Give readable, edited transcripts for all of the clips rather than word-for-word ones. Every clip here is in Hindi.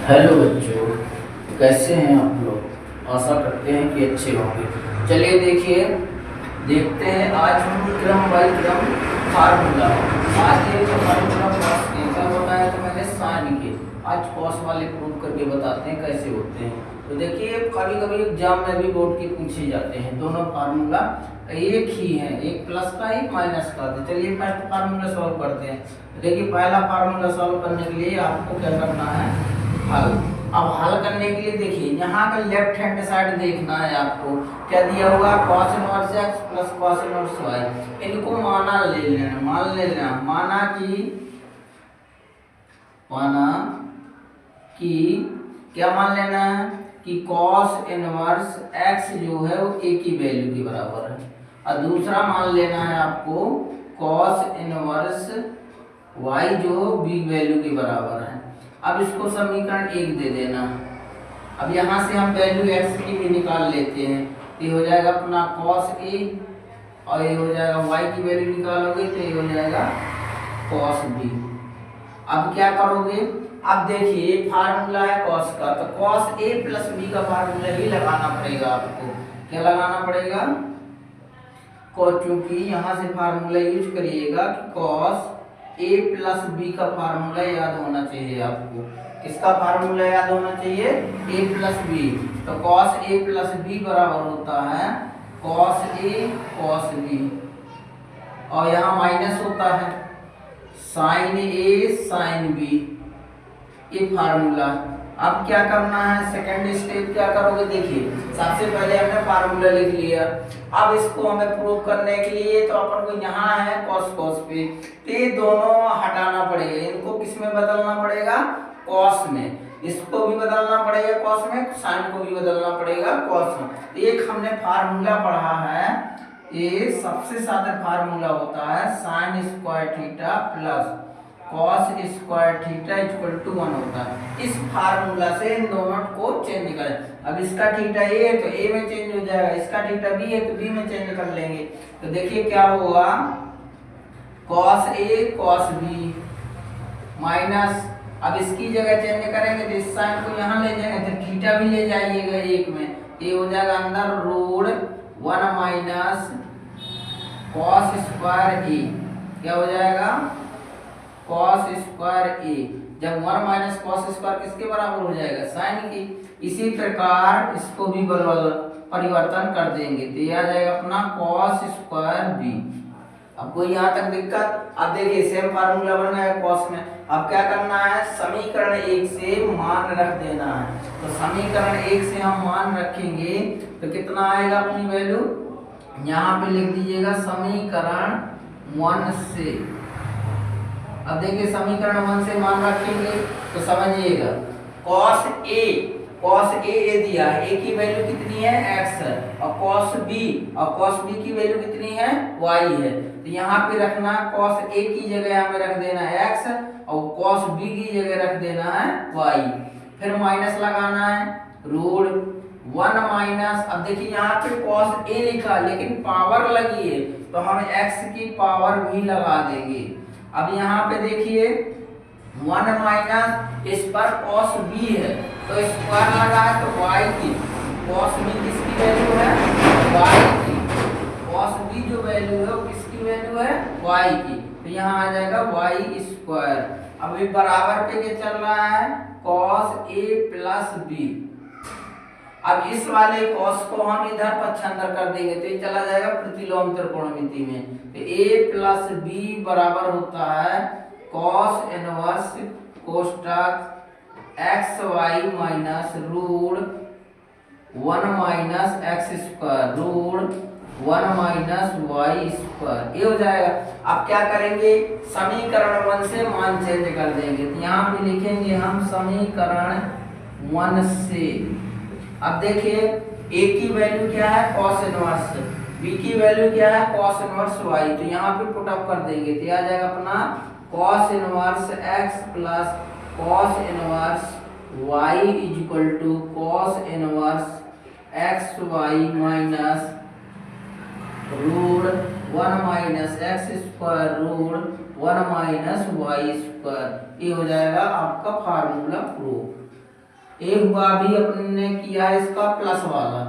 हेलो बच्चों, कैसे हैं आप लोग। आशा करते हैं कि अच्छे होंगे। चलिए देखते हैं आज हम क्रम बाई क्रम फार्मूला। आज ये जो फार्मूला कॉस के का बताया तो मैंने साइन के, आज कॉस वाले प्रूव करके बताते हैं कैसे होते हैं। तो देखिए कभी कभी एग्जाम में भी बोर्ड के पूछे जाते हैं, दोनों फार्मूला एक ही है, एक प्लस का एक माइनस का। तो चलिए फर्स्ट फार्मूला सॉल्व करते हैं। देखिए पहला फार्मूला सॉल्व करने के लिए आपको क्या करना है, हल। अब हल करने के लिए देखिए यहाँ का लेफ्ट हैंड साइड देखना है आपको, क्या दिया हुआ cos inverse x plus cos inverse y। इनको माना ले लेना, मान लेना, माना कि क्या मान लेना है कि cos इनवर्स x जो है वो a की वैल्यू के बराबर है, और दूसरा मान लेना है आपको cos इनवर्स y जो b वैल्यू के बराबर है। अब इसको समीकरण 1 दे देना। अब यहाँ से हम वैल्यू x की भी निकाल लेते हैं। ये हो जाएगा अपना cos a और ये हो जाएगा y की वैल्यू निकालोगे तो ये हो जाएगा cos b। अब क्या करोगे, अब देखिए फार्मूला है cos का, तो cos a प्लस b का फार्मूला ही लगाना पड़ेगा आपको। क्या लगाना पड़ेगा, क्योंकि यहाँ से फार्मूला यूज करिएगा कि cos a प्लस बी का फार्मूला याद होना चाहिए आपको। किसका फार्मूला याद होना चाहिए, a प्लस बी। तो cos a प्लस बी बराबर होता है cos a cos b, और यहाँ माइनस होता है sin a sin b, ये फार्मूला। अब क्या करना है, सेकंड स्टेप क्या करोगे, देखिए सबसे पहले हमने फार्मूला लिख लिया। अब इसको हमें प्रूव करने के लिए तो अपन को यहाँ है cos cos पे, तो ये दोनों हटाना पड़ेगा, इनको किस में बदलना पड़ेगा, cos में। इसको भी बदलना पड़ेगा cos में, sin को भी बदलना पड़ेगा cos में। एक हमने फार्मूला पढ़ा है, ये सबसे साधारण फार्मूला होता है sin square theta plus cos square theta equal to 1 होता है। इस फार्मूला से इन दोनों को चेंज करें। अब इसका थीटा a है तो a में चेंज हो जाएगा, इसका थीटा b है तो b में चेंज कर लेंगे। तो देखिए क्या होगा, cos a cos b minus, अब इसकी जगह चेंज करेंगे तो इस साइन को यहाँ ले जाएंगे तो थीटा भी ले जाइएगा एक में, ये हो जाएगा अंदर root 1 minus cos square a। क्या हो जाएगा, cos स्क्वायर a, जब 1 माइनस cos स्क्वायर किसके बराबर हो जाएगा, साइन की। इसी प्रकार इसको भी परिवर्तन कर देंगे तो ये आ जाएगा अपना cos स्क्वायर b। आपको यहाँ तक दिक्कत, अब देखिए सेम फार्मूला बन गया cos में। अब क्या करना है, समीकरण 1 से मान रख देना है। तो समीकरण 1 से हम मान रखेंगे तो कितना आएगा अपनी वैल्यू, यहाँ पे लिख दीजिएगा समीकरण 1 से। अब देखिए समीकरण 1 से मान रखेंगे तो समझिएगा cos a दिया है, a की वैल्यू कितनी है x है, और cos b की वैल्यू कितनी है y है। तो यहाँ पे रखना cos a की जगह हमें रख देना है x और cos b की जगह रख देना है y, फिर माइनस लगाना है रूट 1 माइनस। अब देखिए यहाँ पे cos a लिखा लेकिन पावर लगी है तो हम x की पावर भी लगा देंगे। अब यहाँ पे देखिए 1 माइनस इस पर cos b है तो स्क्वायर लगा है तो y की, cos b किसकी वैल्यू है, y की। cos b जो वैल्यू है वो किसकी वैल्यू है, y की। तो यहाँ आ जाएगा y स्क्वायर। अब ये बराबर पे क्या चल रहा है, cos a प्लस b। अब इस वाले cos को हम इधर पक्षांतर कर देंगे तो ये चला जाएगा प्रतिलोम त्रिकोणमिति में। तो a प्लस b बराबर होता है cos इनवर्स कोष्टक X Y minus root 1 minus x square root 1 minus Y square, ये हो जाएगा। अब क्या करेंगे, समीकरण 1 से मान चेंज कर देंगे तो यहाँ पे लिखेंगे हम समीकरण 1 से। अब देखिए a की वैल्यू क्या है cos इनवर्स, b की वैल्यू क्या है cos इनवर्स y, तो यहाँ पे पुट अप कर देंगे तो आ जाएगा अपना cos inverse x plus cos inverse y equal to cos inverse x y minus root 1 minus x square root 1 minus y square, ये हो जाएगा आपका फार्मूला प्रूफ। ए हुआ भी अपने किया है इसका प्लस वाला,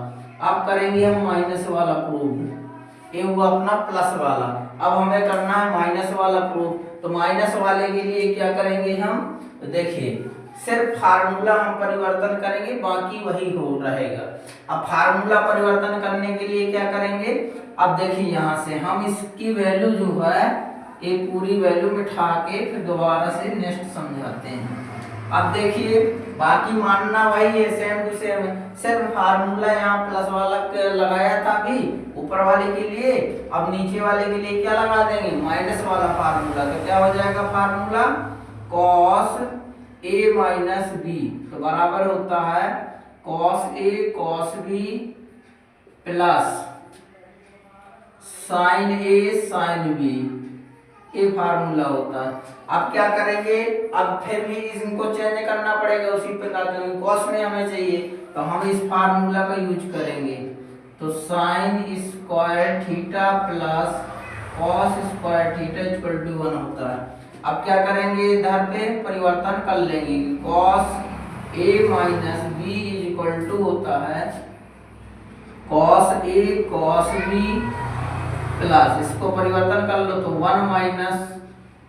अब करेंगे हम माइनस वाला प्रूफ। ए हुआ अपना प्लस वाला, अब हमें करना है माइनस वाला प्रूफ। तो माइनस वाले के लिए क्या करेंगे हम, तो देखिए सिर्फ फार्मूला हम परिवर्तन करेंगे, बाकी वही हो रहेगा। अब फार्मूला परिवर्तन करने के लिए क्या करेंगे, अब देखिए यहाँ से हम इसकी वैल्यू जो है ये पूरी वैल्यू बिठा के फिर दोबारा से नेक्स्ट समझाते हैं। अब देखिए बाकी मानना वही है, सेम टू सेम, सिर्फ फार्मूला यहाँ प्लस वाला लगाया था अभी ऊपर वाले के लिए, अब नीचे वाले के लिए क्या लगा देंगे, माइनस वाला फार्मूला। तो क्या हो जाएगा formula, cos A minus B, तो बराबर होता है cos A cos B plus sign A sine B, ये फार्मूला होता है। अब क्या करेंगे, अब फिर भी इनको चेंज करना पड़ेगा उसी प्रकार, क्योंकि कॉस में हमें चाहिए तो हम इस फार्मूला का यूज करेंगे। तो sine square theta plus cos square theta equal to 1 होता है। अब क्या करेंगे, इधर पे परिवर्तन कर लेंगे, cos A minus B is equal to होता है cos A cos B plus, इसको परिवर्तन कर लो तो 1 माइनस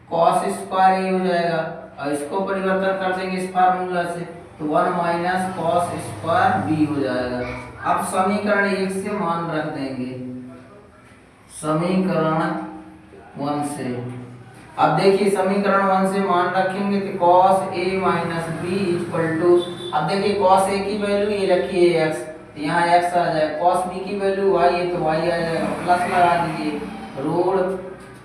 कॉस स्क्वायर ए हो जाएगा, और इसको परिवर्तन कर देंगे इस फार्मूला से तो 1 माइनस कॉस स्क्वायर बी हो जाएगा। अब समीकरण 1 से मान रख देंगे, समीकरण 1 से, अब देखिए समीकरण 1 से मान रखेंगे तो cos A minus B equal to, अब देखिए कॉस ए की वैल्यू ये रखी है x, यहाँ x आ जाए, कॉस बी की वैल्यू y है तो y आ जाएगा, प्लस लगा दीजिए रोड।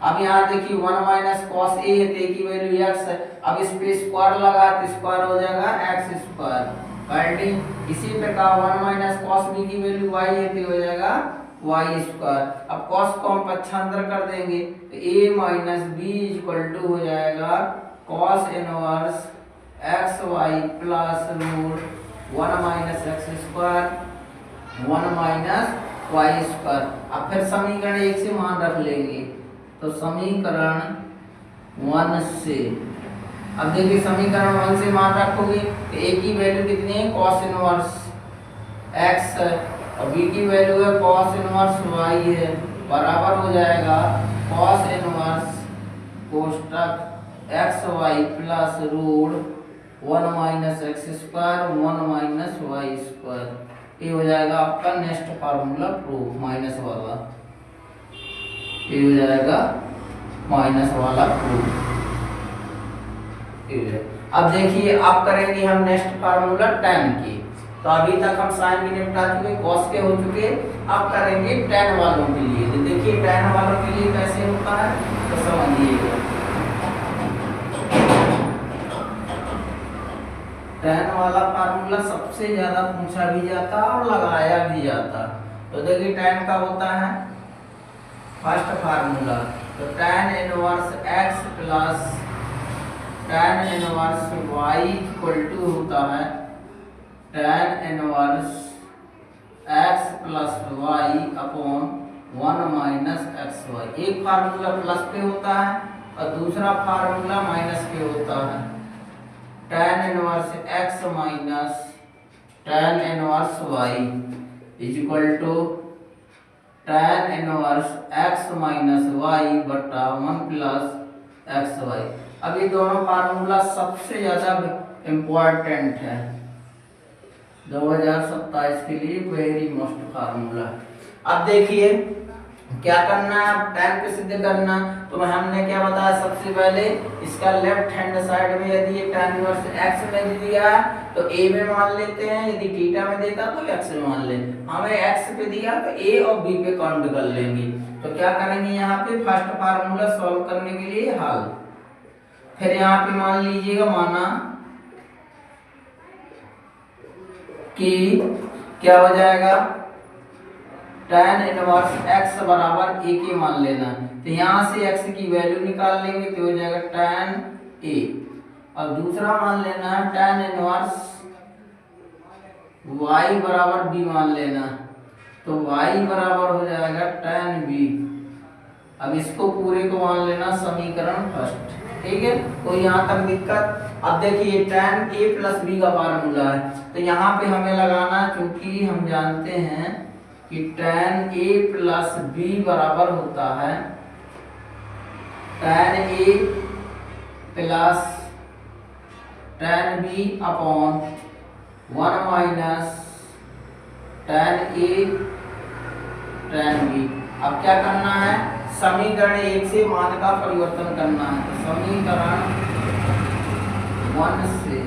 अब यहाँ देखिए 1 माइनस कॉस ए है तो ए की वैल्यू x है, अब इस पे स्क्वायर लगा तो स्क्वायर हो जाएगा x स्क्वायर कल्टी। इसी प्रकार 1 माइनस कॉस बी की वैल्यू y है तो हो जाएगा y स्क्वायर। अब कॉस को हम पक्षांतर कर देंगे तो a minus B equal to हो जाएगा cos inverse x Y plus root 1 minus x square 1 minus Y square. अब फिर समीकरण 1 से मान रख लेंगे तो समीकरण 1 से, अब देखिए समीकरण 1 से मान रखोगे तो a की वैल्यू कितनी है, कॉस इनवर्स x है, और b की वैल्यू है कॉस इनवर्स y है, बराबर हो जाएगा कॉस इनवर्स कोष्टक X Y plus root 1 minus x square 1 minus Y square. ये हो जाएगा आपका नेक्स्ट फार्मूला प्रूफ, माइनस वाला, ये हो जाएगा माइनस वाला प्रूफ। अब देखिए अब करेंगे हम नेक्स्ट फार्मूला tan की। तो अभी तक हम साइन की निपटा चुके, कॉस के हो चुके, अब करेंगे tan वालों के लिए। तो देखिए tan वालों के लिए कैसे होता है तो समझिएगा। tan वाला फार्मूला सबसे ज्यादा पूछा भी जाता और लगाया भी जाता। तो देखिए tan का होता है फर्स्ट फार्मूला, तो tan inverse x plus tan inverse y equal to होता है tan inverse x plus y upon 1 minus x y. एक फार्मूला प्लस पे होता है और दूसरा फार्मूला माइनस पे होता है। tan inverse x minus tan inverse y is equal to tan inverse x minus y बटा 1 प्लस एक्स वाई। अब ये दोनों फार्मूला सबसे ज्यादा इम्पोर्टेंट है 2027 के लिए, वेरी मोस्ट फार्मूला। अब देखिए क्या करना है, tan को सिद्ध करना, तो हमने क्या बताया सबसे पहले, इसका लेफ्ट हैंड साइड में यदि ये tan इनवर्स x में दिया तो a में मान लेते हैं, यदि थीटा में देता तो x में मान ले। हमें x पे दिया तो a और b पे काउंट कर लेंगे। तो क्या करेंगे यहाँ पे फर्स्ट फार्मूला सॉल्व करने के लिए हल, फिर यहाँ पे मान लीजिएगा माना कि क्या हो जाएगा tan इनवर्स x बराबर a के मान लेना। तो यहाँ से x की वैल्यू निकाल लेंगे तो हो जाएगा tan a, और दूसरा मान लेना है tan इनवर्स y बराबर b मान लेना, तो y बराबर हो जाएगा tan b। अब इसको पूरे को मान लेना समीकरण फर्स्ट। ठीक है, तो यहाँ तक दिक्कत। अब देखिए tan a प्लस बी का फार्मूला है, तो यहाँ पे हमें लगाना, क्योंकि हम जानते हैं कि tan a प्लस बी बराबर होता है tan a plus tan b upon 1 minus tan a tan b। अब क्या करना है, समीकरण 1 से मान का परिवर्तन करना है, तो समीकरण 1 से,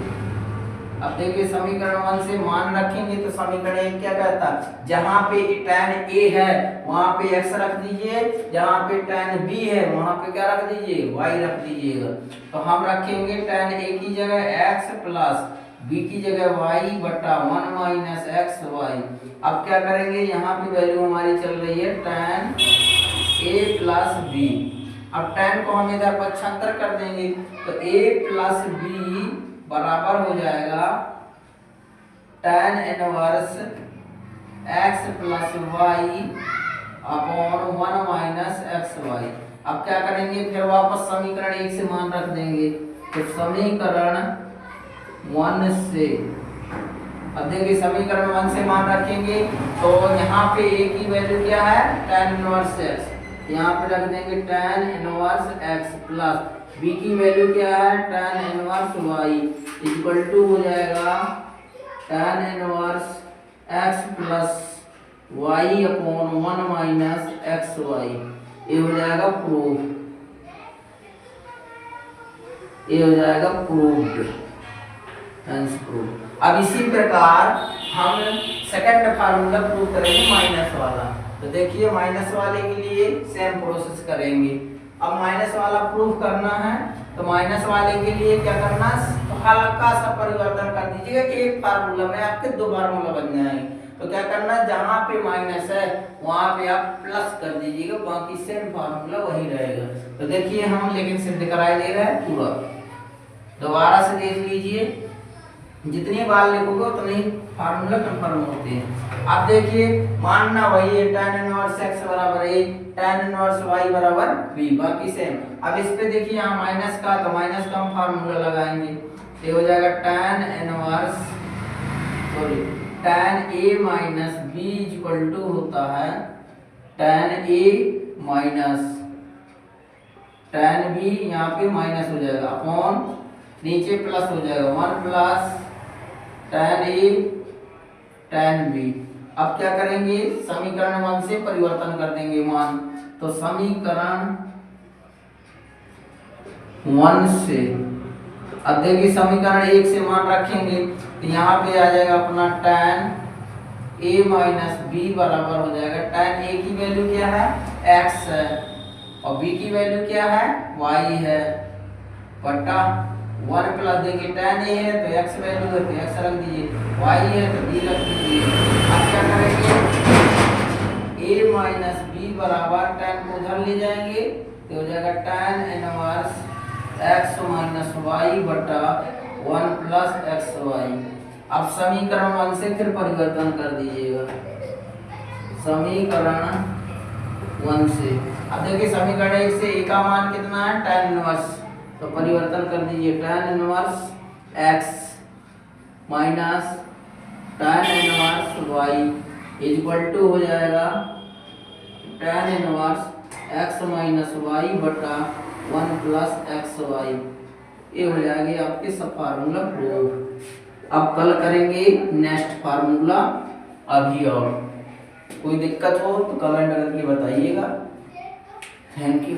अब देखिए समीकरण 1 से मान रखेंगे तो समीकरण 1 क्या कहता है, जहां पे tan a है वहां पे x रख दीजिए, जहां पे tan b है वहां पे क्या रख दीजिए, y रख दीजिएगा। तो हम रखेंगे tan a की जगह x प्लस b की जगह y बटा 1 माइनस एक्स वाई। अब क्या करेंगे, यहाँ पे वैल्यू हमारी चल रही है tan a प्लस b। अब tan को हम इधर पक्षांतर कर देंगे, तो a प्लस b बराबर हो जाएगा tan inverse x plus y upon 1 minus x y. अब क्या करेंगे, फिर वापस समीकरण 1 से मान रख देंगे, तो समीकरण 1 से, अब देखिए समीकरण 1 से मान रखेंगे तो यहाँ पे a की वैल्यू क्या है, tan इनवर्स x, यहाँ पे रख देंगे tan inverse x plus b की वैल्यू क्या है, tan inverse y equal to हो जाएगा tan inverse x plus y upon 1 minus x y. ये हो जाएगा प्रूफ, ये हो जाएगा प्रूव्ड, हेंस प्रूफ। अब इसी प्रकार हम सेकंड फार्मूला प्रूव करेंगे माइनस वाला। तो देखिए माइनस वाले के लिए सेम प्रोसेस करेंगे। अब माइनस वाला प्रूफ करना है, तो माइनस वाले के लिए क्या करना, तो हल्का सा परिवर्तन कर दीजिएगा, एक फार्मूला में आपके दो फार्मूला बन जाएंगे। तो क्या करना, जहां पे माइनस है वहां पे आप प्लस कर दीजिएगा, बाकी सेम फार्मूला वही रहेगा। तो देखिए हम लेकिन सिद्ध कराए दे रहे हैं पूरा, दोबारा से देख लीजिए, जितनी बार लिखोगे उतने ही फार्मूला कंफर्म होते हैं। अब देखिए मानना वही है, tan इनवर्स x बराबर a, tan इनवर्स y बराबर b, बाकी सेम। अब इस पे देखिए यहाँ माइनस का, तो माइनस का हम फार्मूला लगाएंगे, ये हो जाएगा tan inverse tan a minus b equal to होता है tan a minus tan b, यहाँ पे माइनस हो जाएगा अपॉन नीचे प्लस हो जाएगा 1 plus tan a tan b। अब क्या करेंगे, समीकरण 1 से परिवर्तन कर देंगे मान, तो समीकरण 1 से, अब देखिए समीकरण 1 से मान रखेंगे तो यहाँ पे आ जाएगा अपना tan a माइनस b बराबर हो जाएगा, tan a की वैल्यू क्या है, x है, और b की वैल्यू क्या है, y है, बटा 1 प्लस देखिए tan a है तो x वैल्यू है तो x रख दीजिए, y है तो b रख दीजिए। अब क्या करेंगे, a माइनस b बराबर tan को उधर ले जाएंगे तो हो जाएगा tan inverse x minus y बटा 1 प्लस एक्स वाई। अब समीकरण 1 से फिर परिवर्तन कर दीजिएगा, समीकरण 1 से, अब देखिए समीकरण 1 से a का मान कितना है, tan इनवर्स, तो परिवर्तन कर दीजिए, tan inverse x minus tan inverse y equal to हो जाएगा tan inverse x minus y बटा 1 प्लस एक्स वाई। ये हो जाएगी आपके सब फार्मूला प्रूफ। अब कल करेंगे नेक्स्ट फार्मूला। अभी और कोई दिक्कत हो तो कमेंट करके बताइएगा। Thank you.